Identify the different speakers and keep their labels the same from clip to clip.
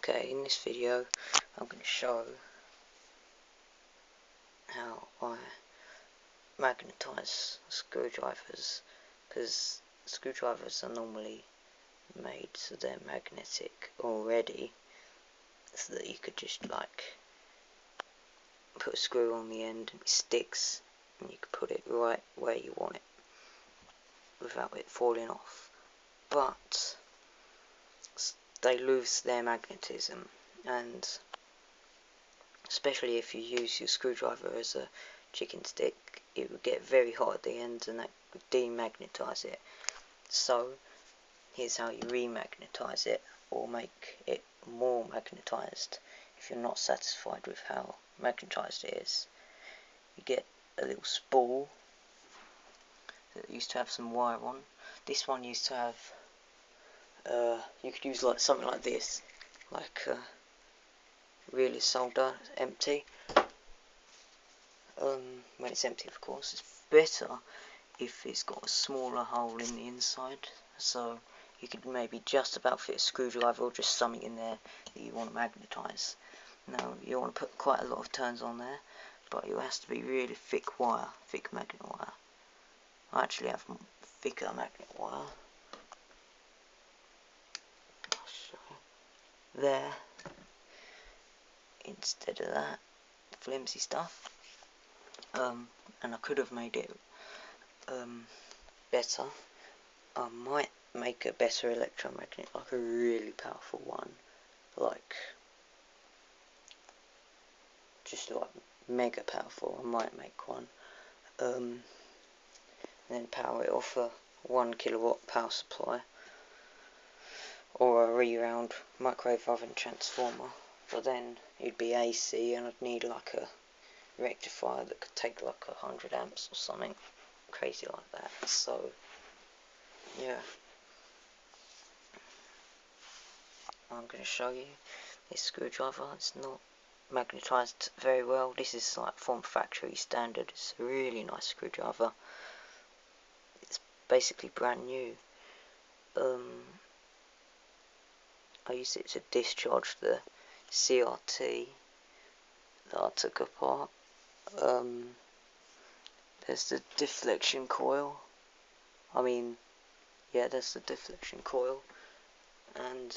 Speaker 1: Okay, in this video I'm going to show how I magnetise screwdrivers, because screwdrivers are normally made so they're magnetic already, so that you could just like put a screw on the end and it sticks, and you can put it right where you want it without it falling off. But they lose their magnetism, and especially if you use your screwdriver as a chicken stick, it would get very hot at the end and that would demagnetise it. So here's how you remagnetise it, or make it more magnetised if you're not satisfied with how magnetised it is. You get a little spool that used to have some wire on. This one used to have you could use like something like this, like really solder empty. When it's empty, of course, it's better if it's got a smaller hole in the inside, so you could maybe just about fit a screwdriver or just something in there that you want to magnetise. Now you want to put quite a lot of turns on there, but it has to be really thick wire, thick magnet wire. I actually have thicker magnet wire. I'll show you there instead of that flimsy stuff. And I could have made it better. I might make a better electromagnet, like a really powerful one, like just like mega powerful. I might make one, and then power it off a 1 kilowatt power supply, or a re-round microwave oven transformer. But then it'd be AC, and I'd need like a rectifier that could take like 100 amps or something crazy like that. So yeah, I'm going to show you this screwdriver. It's not magnetised very well. This is like from factory standard. It's a really nice screwdriver. It's basically brand new. I used it to discharge the CRT that I took apart. There's the deflection coil. There's the deflection coil, and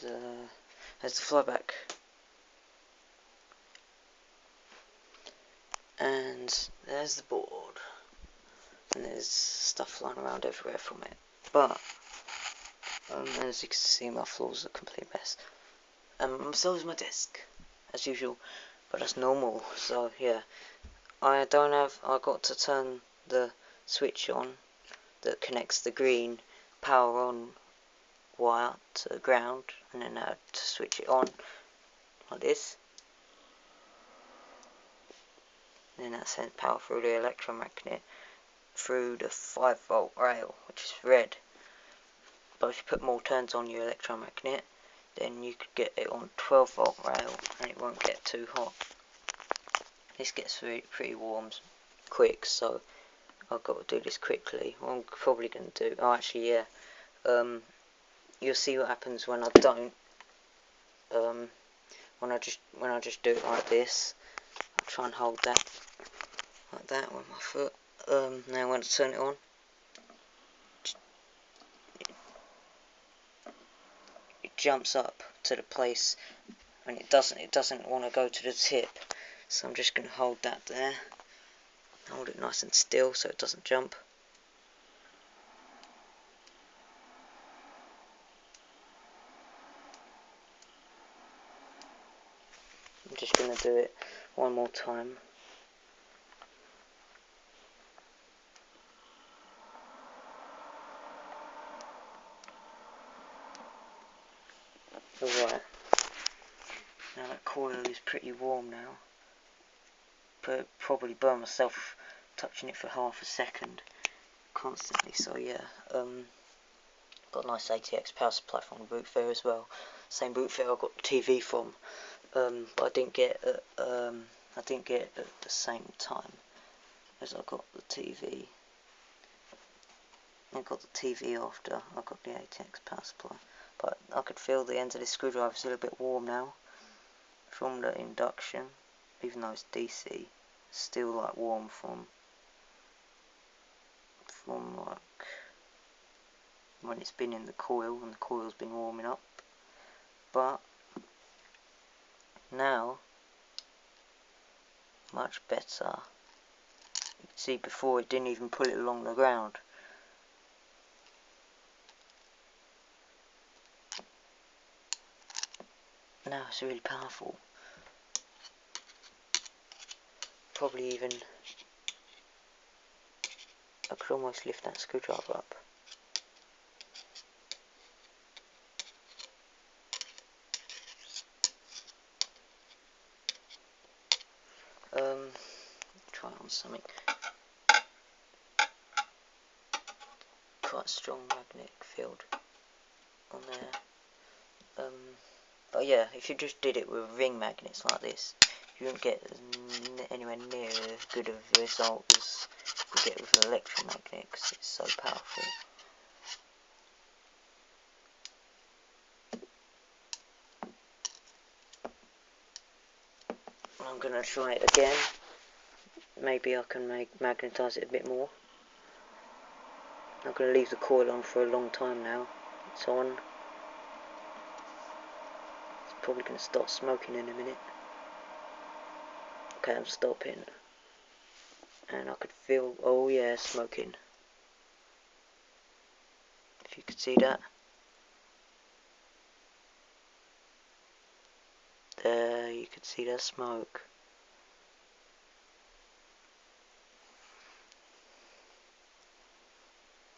Speaker 1: there's the flyback, and there's the board, and there's stuff flying around everywhere from it. But as you can see, my floor's a complete mess. So is my desk, as usual, but that's normal. So yeah, I got to turn the switch on that connects the green power on wire to the ground, and then I had to switch it on like this, and then that sends power through the electromagnet through the 5-volt rail, which is red. But if you put more turns on your electromagnet, then you could get it on 12-volt rail and it won't get too hot. This gets pretty warm quick, so I've got to do this quickly. What I'm probably going to do, you'll see what happens when I don't. When I just do it like this, I'll try and hold that like that with my foot. Now when I turn it on, it jumps up to the place, and it doesn't want to go to the tip. So I'm just going to hold that there. Hold it nice and still so it doesn't jump. I'm just going to do it one more time. Alright, now that coil is pretty warm now. Probably burn myself touching it for half a second constantly. So yeah, got a nice ATX power supply from the boot fair as well. Same boot fair I got the TV from, but I didn't get it at the same time as I got the TV. I got the TV after I got the ATX power supply, but I could feel the end of this screwdriver is a little bit warm now. from the induction, even though it's DC, it's still like warm from like when it's been in the coil and the coil's been warming up. But now, much better. You can see before it didn't even pull it along the ground. Now it's really powerful. Probably even, I could almost lift that screwdriver up. Try it on something. Quite a strong magnetic field on there. But yeah, if you just did it with ring magnets like this, you wouldn't get anywhere near as good of a result as you get with an electromagnet, because it's so powerful. I'm going to try it again. Maybe I can magnetise it a bit more. I'm going to leave the coil on for a long time now. It's on. It's probably going to start smoking in a minute. Okay, I'm stopping. And I could feel, oh yeah, smoking. If you could see that. There, you could see that smoke.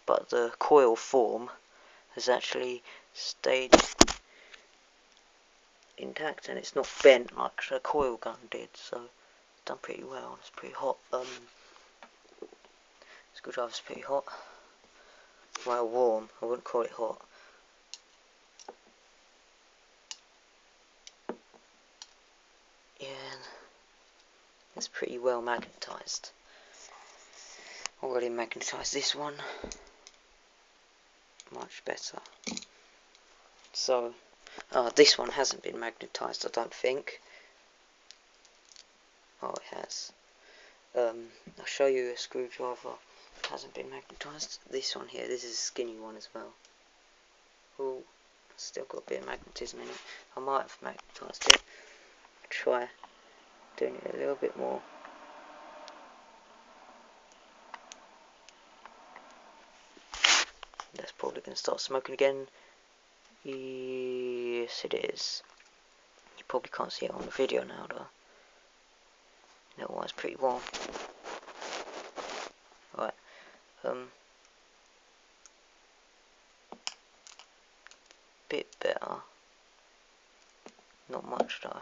Speaker 1: But the coil form has actually stayed intact, and it's not bent like the coil gun did, so it's done pretty well. It's pretty hot. Screwdriver's pretty hot. Well, warm. I wouldn't call it hot. Yeah, it's pretty well magnetised. Already magnetised this one. Much better. So, this one hasn't been magnetised, I don't think. Oh, it has. I'll show you a screwdriver that hasn't been magnetised. This one here, this is a skinny one as well. Oh, still got a bit of magnetism in it. I might have magnetised it. I'll try doing it a little bit more. That's probably going to start smoking again. Yes, it is. You probably can't see it on the video now, though. That one's pretty warm. Right. Bit better. Not much though.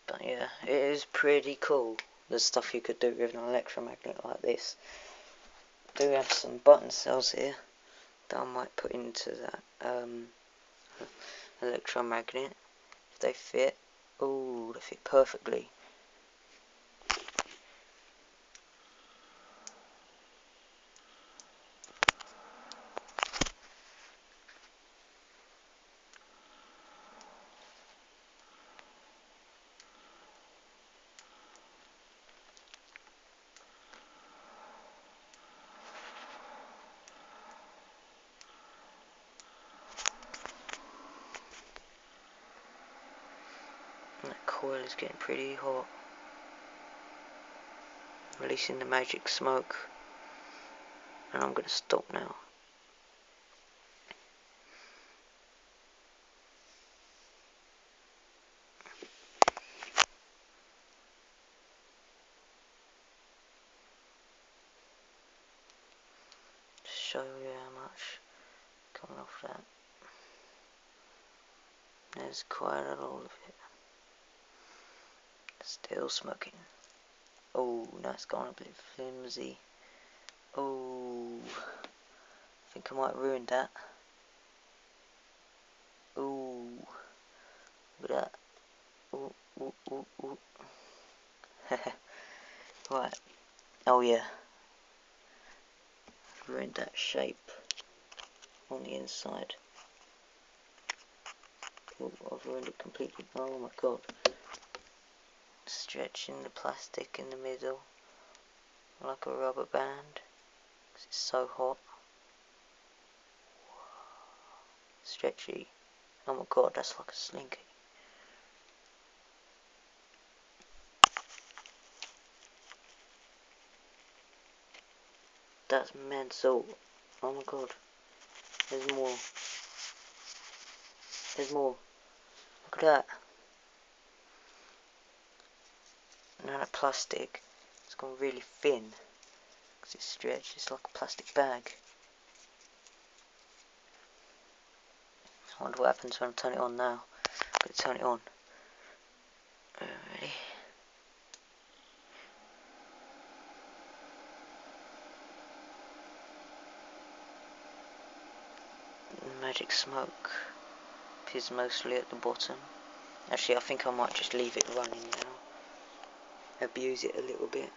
Speaker 1: But yeah, it is pretty cool. The stuff you could do with an electromagnet like this. I do have some button cells here that I might put into that electromagnet if they fit. Oh, they fit perfectly. That coil is getting pretty hot. Releasing the magic smoke. And I'm going to stop now. Just show you how much coming off that. There's quite a lot of it. Still smoking. Oh, that's gone a bit flimsy. Oh, I think I might ruin that. Oh, look at that. Ooh, ooh, ooh, ooh. Right. Oh yeah. Ruined that shape on the inside. I've ruined it completely. Oh my god. Stretching the plastic in the middle like a rubber band because it's so hot. Stretchy. Oh my god, that's like a slinky. That's mental. Oh my god. There's more. There's more. Look at that. Now that plastic, it's gone really thin because it's stretched. It's like a plastic bag. I wonder what happens when I turn it on now. I'm going to turn it on. Ready? Magic smoke appears mostly at the bottom. Actually, I think I might just leave it running now. Abuse it a little bit.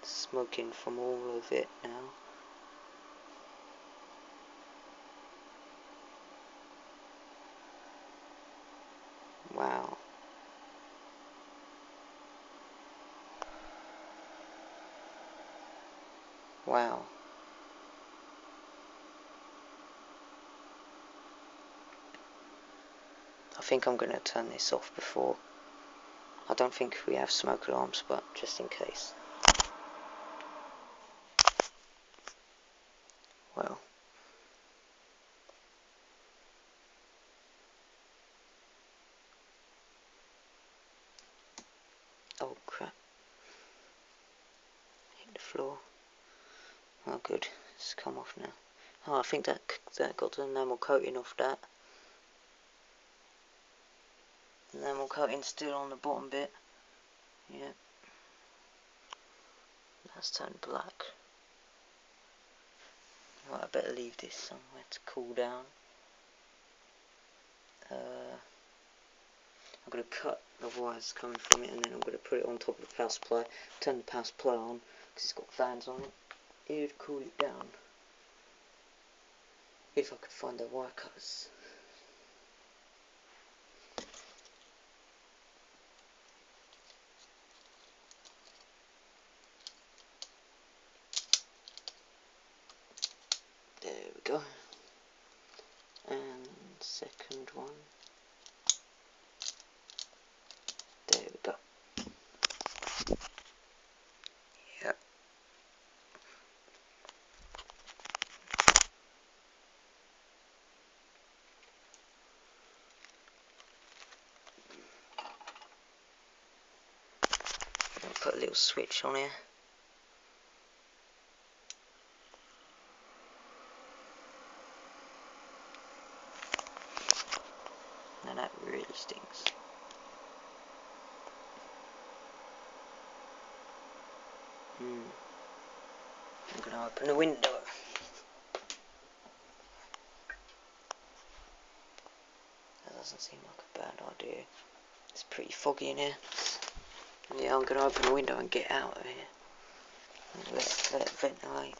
Speaker 1: Smoking from all of it now. Wow. Wow. I think I'm going to turn this off before. I don't think we have smoke alarms, but just in case. Well. Oh crap. Hit the floor. Oh good, it's come off now. Oh, I think that got the enamel coating off that. Enamel coating still on the bottom bit. Yeah. That's turned black. Right, I better leave this somewhere to cool down. I'm going to cut the wires coming from it, and then I'm going to put it on top of the power supply. Turn the power supply on because it's got fans on it. It would cool it down if I could find the wire cutters. There we go. And second one. There we go. Yep. I'll put a little switch on here. Now that really stinks. I'm going to open the window. That doesn't seem like a bad idea. It's pretty foggy in here. Yeah, I'm going to open the window and get out of here. And let it ventilate.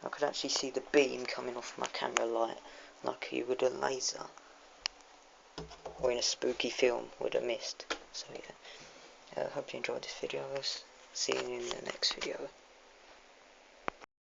Speaker 1: I could actually see the beam coming off my camera light like you would a laser. Or in a spooky film with a mist. So yeah. I hope you enjoyed this video. I'll see you in the next video.